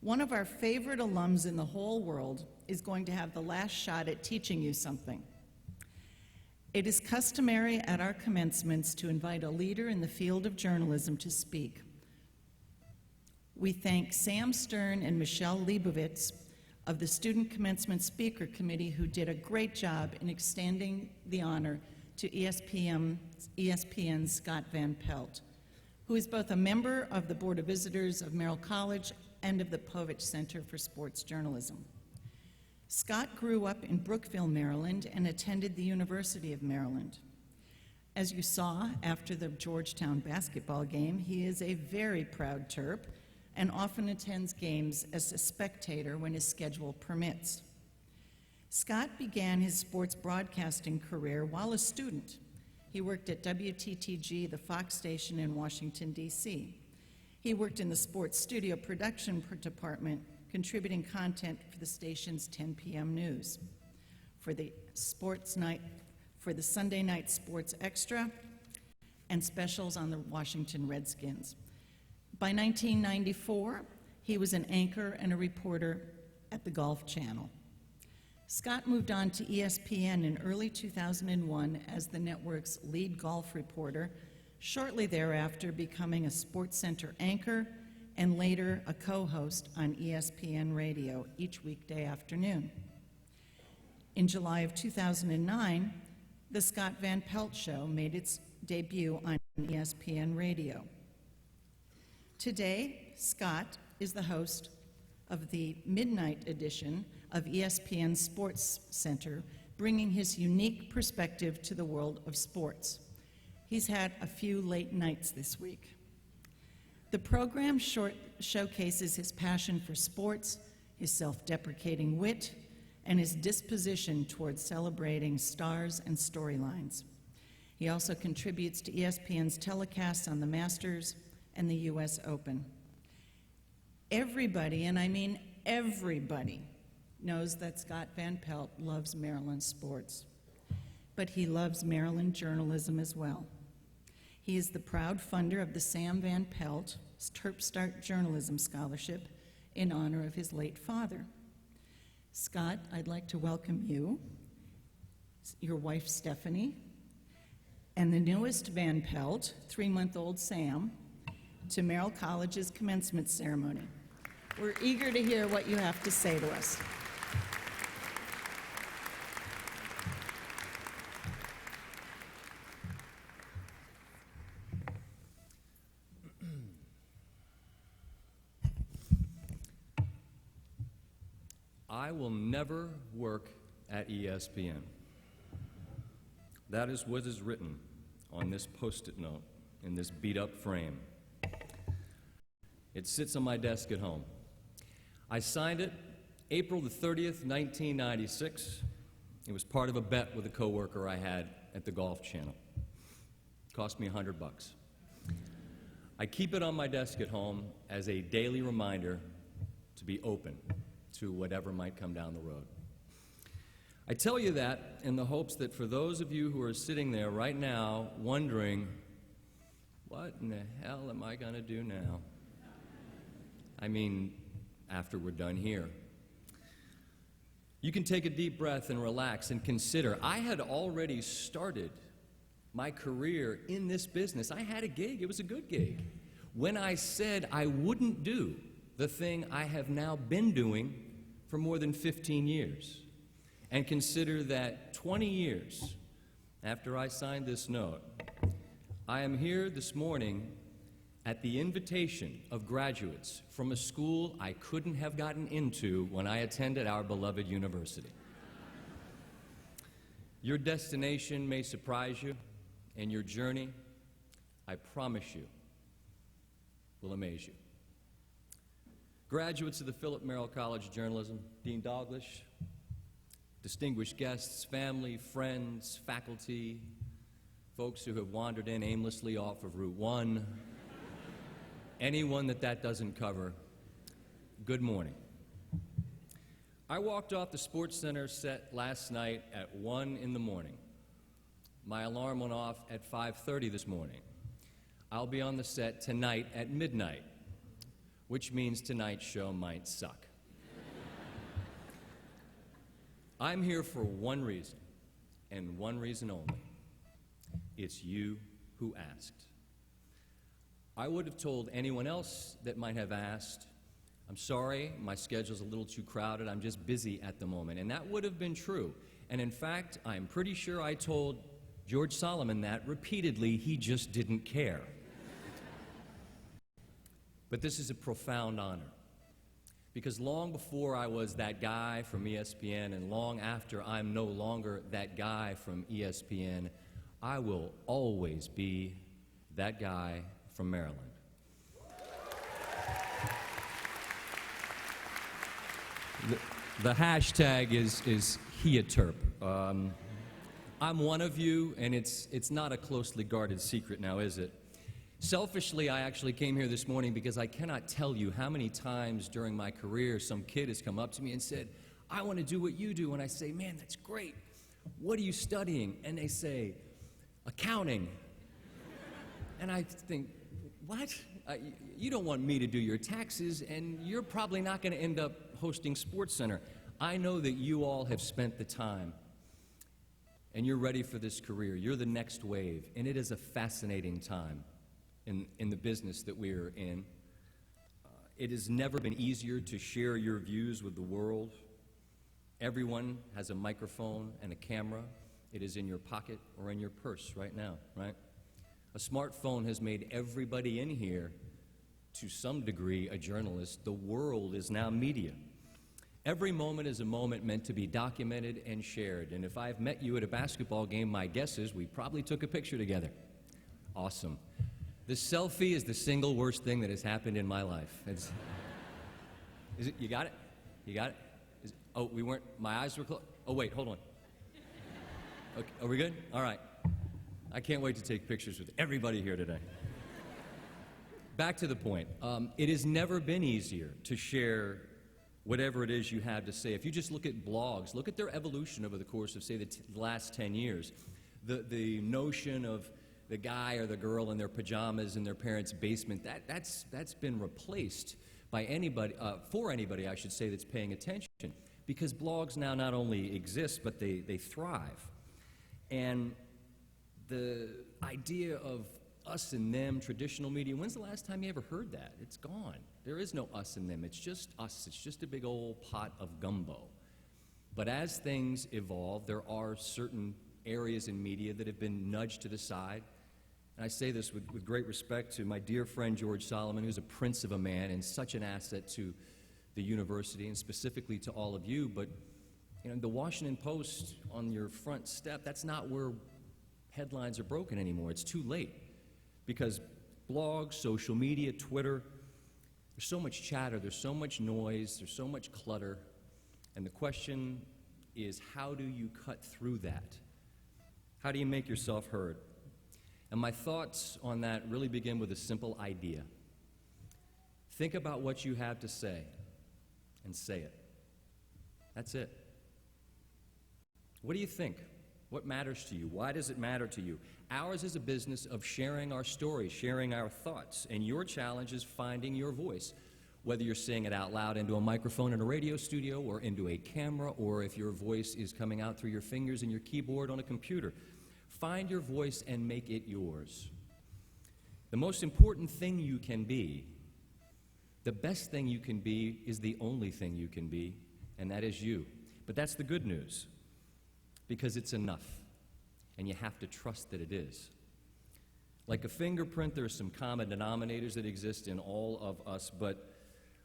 One of our favorite alums in the whole world is going to have the last shot at teaching you something. It is customary at our commencements to invite a leader in the field of journalism to speak. We thank Sam Stern and Michelle Leibovitz of the Student Commencement Speaker Committee, who did a great job in extending the honor to ESPN's Scott Van Pelt, who is both a member of the Board of Visitors of Merrill College and of the Povich Center for Sports Journalism. Scott grew up in Brookville, Maryland, and attended the University of Maryland. As you saw after the Georgetown basketball game, he is a very proud Terp and often attends games as a spectator when his schedule permits. Scott began his sports broadcasting career while a student. He worked at WTTG, the Fox station in Washington, D.C. He worked in the sports studio production department, contributing content for the station's 10 p.m. news, for the Sunday night sports extra, and specials on the Washington Redskins. By 1994, he was an anchor and a reporter at the Golf Channel. Scott moved on to ESPN in early 2001 as the network's lead golf reporter, shortly thereafter becoming a SportsCenter anchor and later a co-host on ESPN Radio each weekday afternoon. In July of 2009, the Scott Van Pelt Show made its debut on ESPN Radio. Today, Scott is the host of the midnight edition of ESPN Sports Center, bringing his unique perspective to the world of sports. He's had a few late nights this week. The program showcases his passion for sports, his self-deprecating wit, and his disposition towards celebrating stars and storylines. He also contributes to ESPN's telecasts on the Masters and the U.S. Open. Everybody, and I mean everybody, knows that Scott Van Pelt loves Maryland sports, but he loves Maryland journalism as well. He is the proud funder of the Sam Van Pelt Terp Scott Journalism Scholarship in honor of his late father. Scott, I'd like to welcome you, your wife Stephanie, and the newest Van Pelt, 3-month-old Sam, to Merrill College's commencement ceremony. We're eager to hear what you have to say to us. I will never work at ESPN. That is what is written on this Post-it note in this beat-up frame. It sits on my desk at home. I signed it April the 30th, 1996. It was part of a bet with a coworker I had at the Golf Channel. It cost me $100. I keep it on my desk at home as a daily reminder to be open to whatever might come down the road. I tell you that in the hopes that for those of you who are sitting there right now wondering, what in the hell am I going to do now? I mean, after we're done here. You can take a deep breath and relax and consider, I had already started my career in this business. I had a gig. It was a good gig. When I said I wouldn't do the thing I have now been doing for more than 15 years, and consider that 20 years after I signed this note, I am here this morning at the invitation of graduates from a school I couldn't have gotten into when I attended our beloved university. Your destination may surprise you, and your journey, I promise you, will amaze you. Graduates of the Philip Merrill College of Journalism, Dean Dalglish, distinguished guests, family, friends, faculty, folks who have wandered in aimlessly off of Route 1, anyone that doesn't cover, good morning. I walked off the SportsCenter set last night at 1 in the morning. My alarm went off at 5:30 this morning. I'll be on the set tonight at midnight. which means tonight's show might suck. I'm here for one reason, and one reason only. It's you who asked. I would have told anyone else that might have asked, I'm sorry, my schedule's a little too crowded, I'm just busy at the moment. And that would have been true. And in fact, I'm pretty sure I told George Solomon that repeatedly, he just didn't care. But this is a profound honor. Because long before I was that guy from ESPN, and long after I'm no longer that guy from ESPN, I will always be that guy from Maryland. The hashtag is HeaTerp. I'm one of you, and it's not a closely guarded secret now, is it? Selfishly, I actually came here this morning because I cannot tell you how many times during my career some kid has come up to me and said, I want to do what you do. And I say, man, that's great. What are you studying? And they say, accounting. And I think, what? You don't want me to do your taxes, and you're probably not going to end up hosting SportsCenter. I know that you all have spent the time, and you're ready for this career. You're the next wave, and it is a fascinating time in the business that we're in. It has never been easier to share your views with the world. Everyone has a microphone and a camera. It is in your pocket or in your purse right now, right? A smartphone has made everybody in here, to some degree, a journalist. The world is now media. Every moment is a moment meant to be documented and shared. And if I've met you at a basketball game, my guess is we probably took a picture together. Awesome. The selfie is the single worst thing that has happened in my life. Is it? You got it? You got it? Oh, we weren't. My eyes were closed. Oh, wait, hold on. Okay, are we good? All right. I can't wait to take pictures with everybody here today. Back to the point. It has never been easier to share whatever it is you have to say. If you just look at blogs, look at their evolution over the course of, say, the last 10 years. The notion of the guy or the girl in their pajamas in their parents' basement, that's been replaced by anybody, for anybody, I should say, that's paying attention. Because blogs now not only exist, but they thrive. And the idea of us and them, traditional media, when's the last time you ever heard that? It's gone. There is no us and them. It's just us. It's just a big old pot of gumbo. But as things evolve, there are certain areas in media that have been nudged to the side. And I say this with great respect to my dear friend George Solomon, who's a prince of a man and such an asset to the university and specifically to all of you. But you know, the Washington Post on your front step, that's not where headlines are broken anymore. It's too late because blogs, social media, Twitter, there's so much chatter, there's so much noise, there's so much clutter. And the question is, how do you cut through that? How do you make yourself heard? And my thoughts on that really begin with a simple idea. Think about what you have to say and say it. That's it. What do you think? What matters to you? Why does it matter to you? Ours is a business of sharing our stories, sharing our thoughts, and your challenge is finding your voice. Whether you're saying it out loud into a microphone in a radio studio or into a camera, or if your voice is coming out through your fingers and your keyboard on a computer. Find your voice and make it yours. The most important thing you can be, the best thing you can be, is the only thing you can be, and that is you. But that's the good news, because it's enough, and you have to trust that it is. Like a fingerprint, there are some common denominators that exist in all of us, but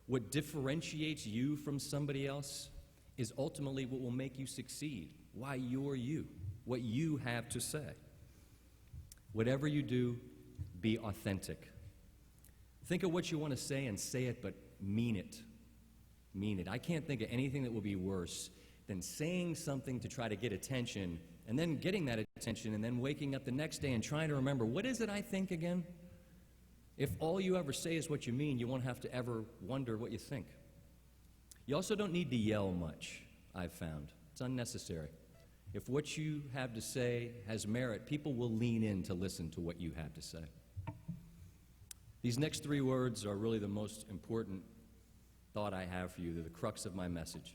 what differentiates you from somebody else is ultimately what will make you succeed, why you're you, what you have to say. Whatever you do, be authentic. Think of what you want to say and say it, but mean it. Mean it. I can't think of anything that will be worse than saying something to try to get attention and then getting that attention and then waking up the next day and trying to remember, what is it I think again? If all you ever say is what you mean, you won't have to ever wonder what you think. You also don't need to yell much, I've found. It's unnecessary. If what you have to say has merit, people will lean in to listen to what you have to say. These next three words are really the most important thought I have for you. They're the crux of my message.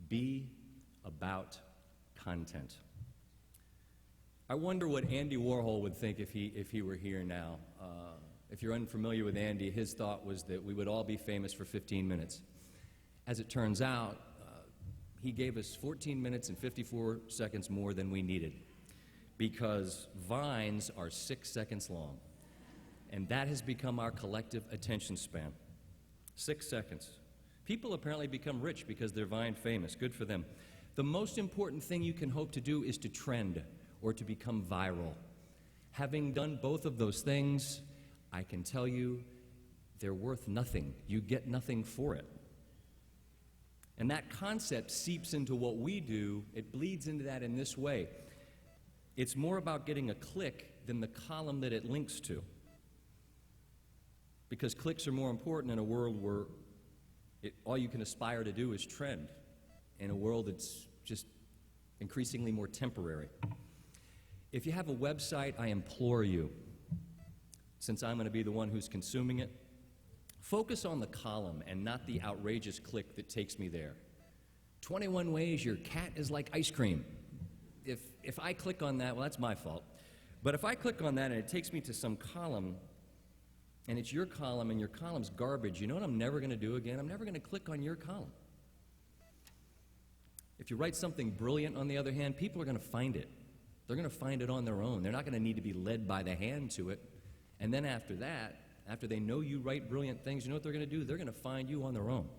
Be about content. I wonder what Andy Warhol would think if he were here now. If you're unfamiliar with Andy, his thought was that we would all be famous for 15 minutes. As it turns out, he gave us 14 minutes and 54 seconds more than we needed, because vines are 6 seconds long. And that has become our collective attention span. 6 seconds. People apparently become rich because they're Vine famous. Good for them. The most important thing you can hope to do is to trend or to become viral. Having done both of those things, I can tell you they're worth nothing. You get nothing for it. And that concept seeps into what we do. It bleeds into that in this way. It's more about getting a click than the column that it links to. Because clicks are more important in a world where all you can aspire to do is trend, in a world that's just increasingly more temporary. If you have a website, I implore you, since I'm going to be the one who's consuming it, focus on the column and not the outrageous click that takes me there. 21 ways your cat is like ice cream. If I click on that, well, that's my fault. But if I click on that and it takes me to some column, and it's your column and your column's garbage, you know what I'm never going to do again? I'm never going to click on your column. If you write something brilliant, on the other hand, people are going to find it. They're going to find it on their own. They're not going to need to be led by the hand to it. And then after that, after they know you write brilliant things, you know what they're going to do? They're going to find you on their own.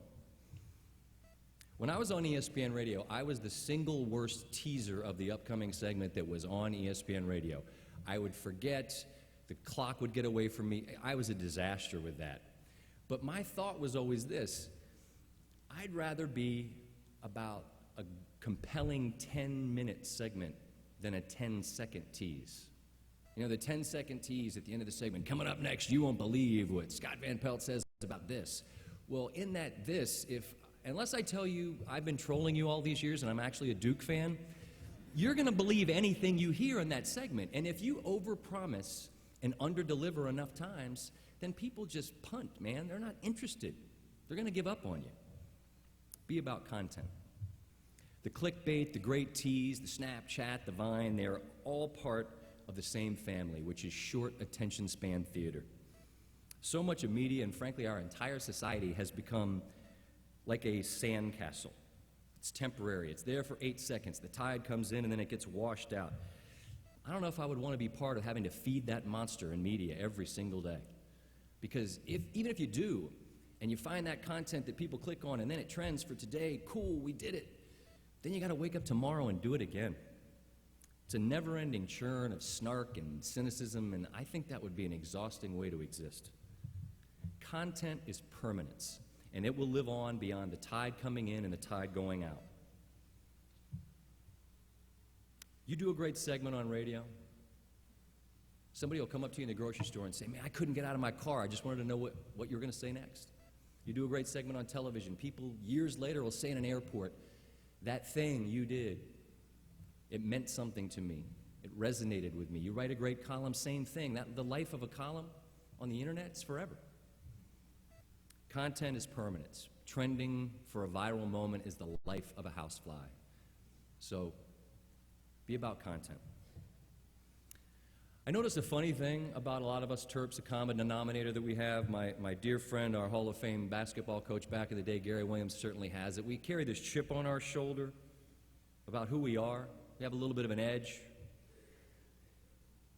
When I was on ESPN Radio, I was the single worst teaser of the upcoming segment that was on ESPN Radio. I would forget. The clock would get away from me. I was a disaster with that. But my thought was always this: I'd rather be about a compelling 10-minute segment than a 10-second tease. You know, the 10-second tease at the end of the segment, coming up next, you won't believe what Scott Van Pelt says about this. Well, in that unless I tell you I've been trolling you all these years and I'm actually a Duke fan, you're going to believe anything you hear in that segment. And if you overpromise and underdeliver enough times, then people just punt, man. They're not interested. They're going to give up on you. Be about content. The clickbait, the great tease, the Snapchat, the Vine, they're all part of the same family, which is short attention span theater. So much of media, and frankly our entire society, has become like a sandcastle. It's temporary. It's there for 8 seconds. The tide comes in and then it gets washed out. I don't know if I would want to be part of having to feed that monster in media every single day. Because even if you do, and you find that content that people click on and then it trends for today, cool, we did it, then you got to wake up tomorrow and do it again. It's a never-ending churn of snark and cynicism, and I think that would be an exhausting way to exist. Content is permanence, and it will live on beyond the tide coming in and the tide going out. You do a great segment on radio, somebody will come up to you in the grocery store and say, man, I couldn't get out of my car. I just wanted to know what you were going to say next. You do a great segment on television. People years later will say in an airport, that thing you did, it meant something to me. It resonated with me. You write a great column, same thing. The life of a column on the internet is forever. Content is permanence. Trending for a viral moment is the life of a housefly. So, be about content. I noticed a funny thing about a lot of us Terps, a common denominator that we have. My dear friend, our Hall of Fame basketball coach back in the day, Gary Williams, certainly has it. We carry this chip on our shoulder about who we are. We have a little bit of an edge.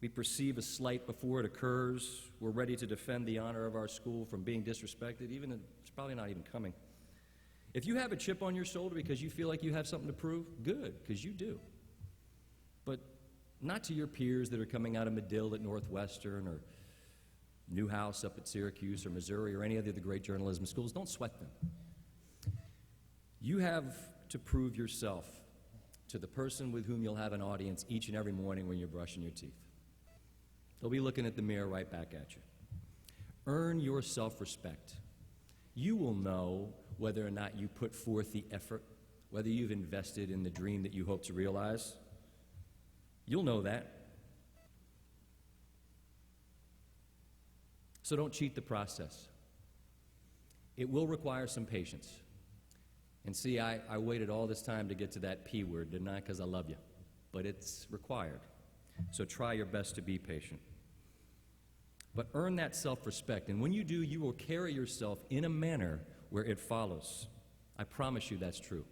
We perceive a slight before it occurs. We're ready to defend the honor of our school from being disrespected, even if it's probably not even coming. If you have a chip on your shoulder because you feel like you have something to prove, good, because you do. But not to your peers that are coming out of Medill at Northwestern or Newhouse up at Syracuse or Missouri or any other of the great journalism schools. Don't sweat them. You have to prove yourself to the person with whom you'll have an audience each and every morning when you're brushing your teeth. They'll be looking at the mirror right back at you. Earn your self-respect. You will know whether or not you put forth the effort, whether you've invested in the dream that you hope to realize. You'll know that. So don't cheat the process. It will require some patience. And see, I waited all this time to get to that P word, didn't I? Because I love you. But it's required. So try your best to be patient. But earn that self-respect. And when you do, you will carry yourself in a manner where it follows. I promise you that's true.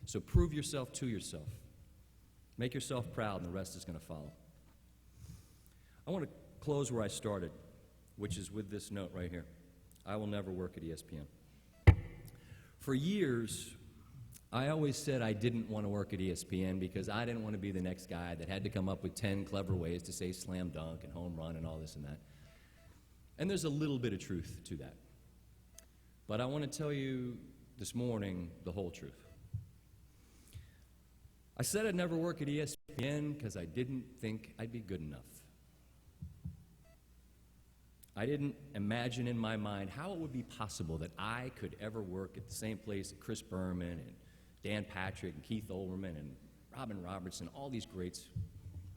So prove yourself to yourself. Make yourself proud, and the rest is going to follow. I want to close where I started, which is with this note right here. I will never work at ESPN. For years, I always said I didn't want to work at ESPN because I didn't want to be the next guy that had to come up with 10 clever ways to say slam dunk and home run and all this and that. And there's a little bit of truth to that. But I want to tell you this morning the whole truth. I said I'd never work at ESPN because I didn't think I'd be good enough. I didn't imagine in my mind how it would be possible that I could ever work at the same place that Chris Berman and Dan Patrick and Keith Olbermann and Robin Robertson, all these greats.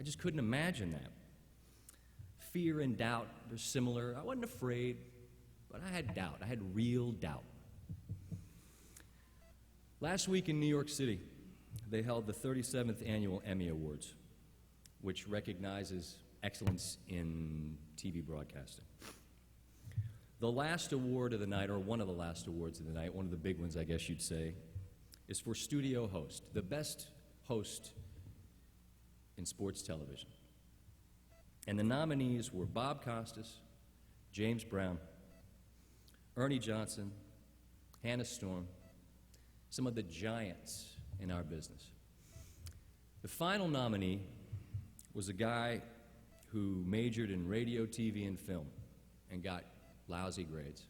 I just couldn't imagine that. Fear and doubt, they're similar. I wasn't afraid, but I had doubt. I had real doubt. Last week in New York City, they held the 37th Annual Emmy Awards, which recognizes excellence in TV broadcasting. The last award of the night, or one of the last awards of the night, one of the big ones, I guess you'd say, is for studio host, the best host in sports television. And the nominees were Bob Costas, James Brown, Ernie Johnson, Hannah Storm, some of the giants in our business. The final nominee was a guy who majored in radio, TV, and film and got lousy grades,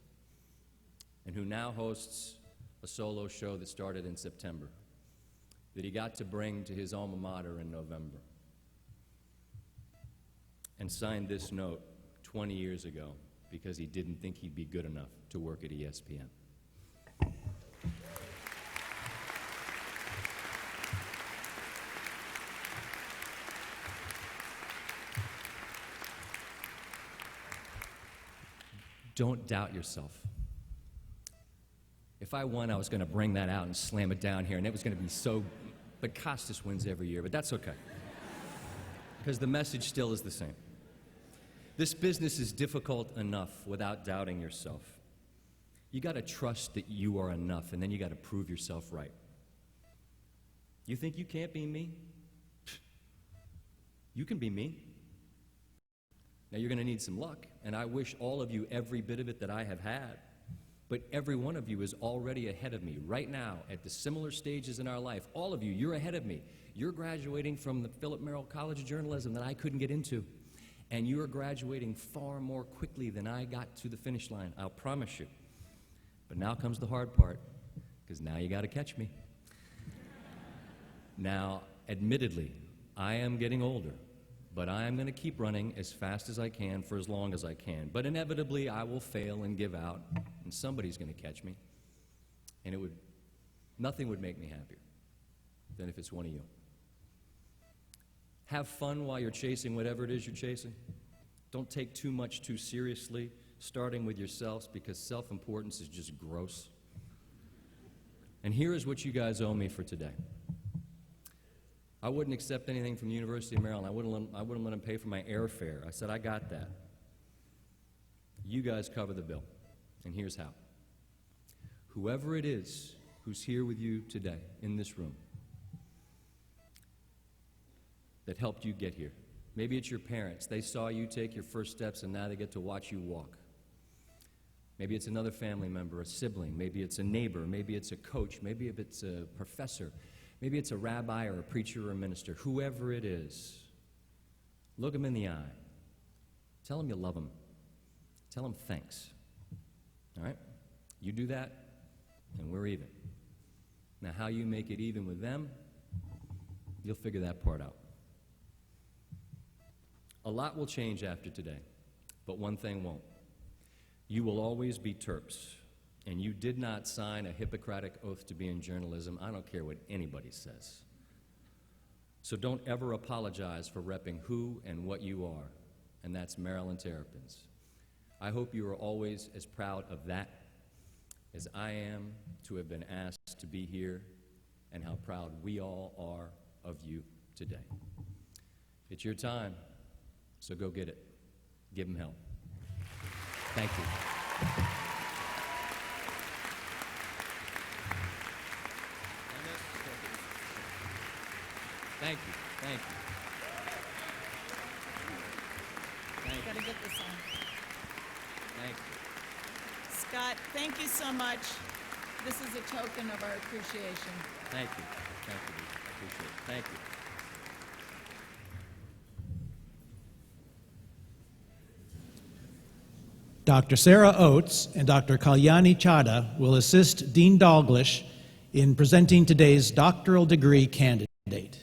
and who now hosts a solo show that started in September that he got to bring to his alma mater in November, and signed this note 20 years ago because he didn't think he'd be good enough to work at ESPN. Don't doubt yourself. If I won, I was going to bring that out and slam it down here, and it was going to be so, but Costas wins every year, but that's okay. Because the message still is the same. This business is difficult enough without doubting yourself. You got to trust that you are enough, and then you got to prove yourself right. You think you can't be me? You can be me. Now, you're going to need some luck, and I wish all of you every bit of it that I have had. But every one of you is already ahead of me right now at the similar stages in our life. All of you, you're ahead of me. You're graduating from the Philip Merrill College of Journalism that I couldn't get into. And you're graduating far more quickly than I got to the finish line, I'll promise you. But now comes the hard part, because now you got to catch me. Now, admittedly, I am getting older. But I am going to keep running as fast as I can for as long as I can. But inevitably, I will fail and give out, and somebody's going to catch me. And nothing would make me happier than if it's one of you. Have fun while you're chasing whatever it is you're chasing. Don't take too much too seriously, starting with yourselves, because self-importance is just gross. And here is what you guys owe me for today. I wouldn't accept anything from the University of Maryland. I wouldn't let them pay for my airfare. I said, I got that. You guys cover the bill. And here's how. Whoever it is who's here with you today in this room that helped you get here. Maybe it's your parents. They saw you take your first steps, and now they get to watch you walk. Maybe it's another family member, a sibling. Maybe it's a neighbor. Maybe it's a coach. Maybe if it's a professor. Maybe it's a rabbi or a preacher or a minister. Whoever it is, look them in the eye. Tell them you love them. Tell them thanks. All right? You do that, and we're even. Now, how you make it even with them, you'll figure that part out. A lot will change after today, but one thing won't. You will always be Terps, and you did not sign a Hippocratic oath to be in journalism. I don't care what anybody says. So don't ever apologize for repping who and what you are, and that's Merrill and Terrapins. I hope you are always as proud of that as I am to have been asked to be here, and how proud we all are of you today. It's your time, so go get it. Give them hell. Thank you. Thank you. Thank you. Thank Gotta you. get this on. Thank you. Scott, thank you so much. This is a token of our appreciation. Thank you. Thank you. Lisa. I appreciate it. Thank you. Dr. Sarah Oates and Dr. Kalyani Chadha will assist Dean Dalglish in presenting today's doctoral degree candidate.